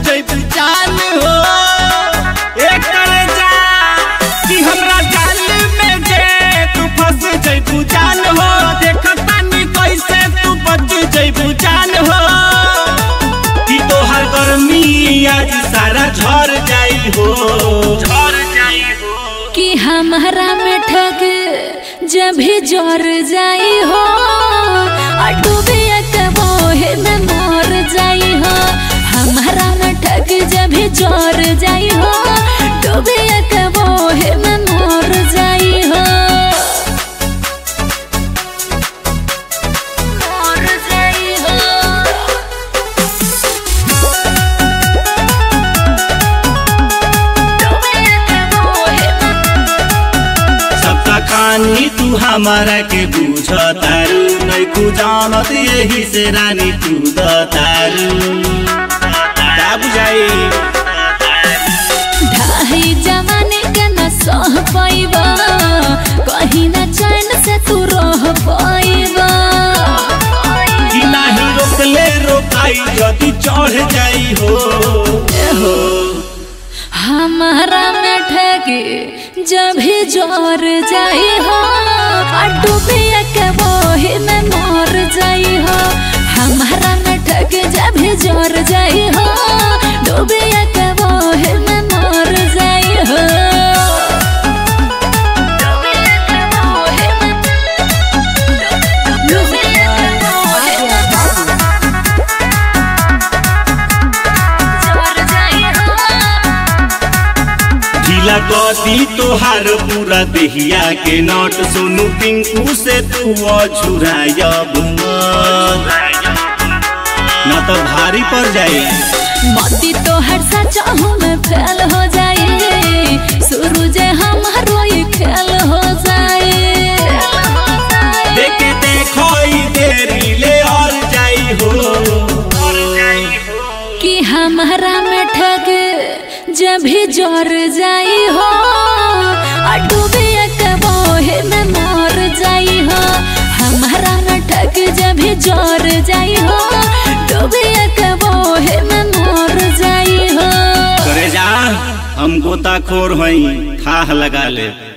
जैबू जान हो। एक करे जा कि हमरा जाल में जे तू फंस जैबू जान हो। देखतानी कैसे तू बच जैबू जान हो। कि तोहर गर्मी आज सारा झड़ जाई हो, झड़ जाई हो। कि हमारा में ठग जब भी जोर जाई हो। डूबे मोहे में मोर जाई हो। हमारा में ठग जब भी जोर जाई हो। डूबे मोहे में मोर जाई हो, मोर जाई हो। कहानी तू हमारा के बुझ तारू नहीं तू जानत यही से रानी तू दारू का बुझाई। ढाई जमाने के न सह पाइबा कहीं न चैन से तू रह पाइबा। कि नहीं रोकले रोकाई यदि चढ़ जाई हो। हमारा में ठगी जब भी जोर जाई हो। डूबे के मोहे में मोर जाई हो। हमारा में ठगी जब भी जोर जाई हो। डूबे के मोहे में मोर जाई हो। गदी तोहार पूरा देहिया के नोट सोनू पिंकू से तू झुरायब न तो भारी पड़ जाए। मोती तो हर सचाहू में फेल हो जाए। सूरज हमारो ये खेल हो जाए। देखे देखो देरी ले और जाई हो। कि हमारा में ठग जब भी जोर जाई हो। डूबे के मोहे में मोर जाई हो। हमारा में ठग जब भी जोर जाई हो। डूबे के मोहे में मोर जाई हो। करे जा हम गोताखोर हई थाह लगा ले।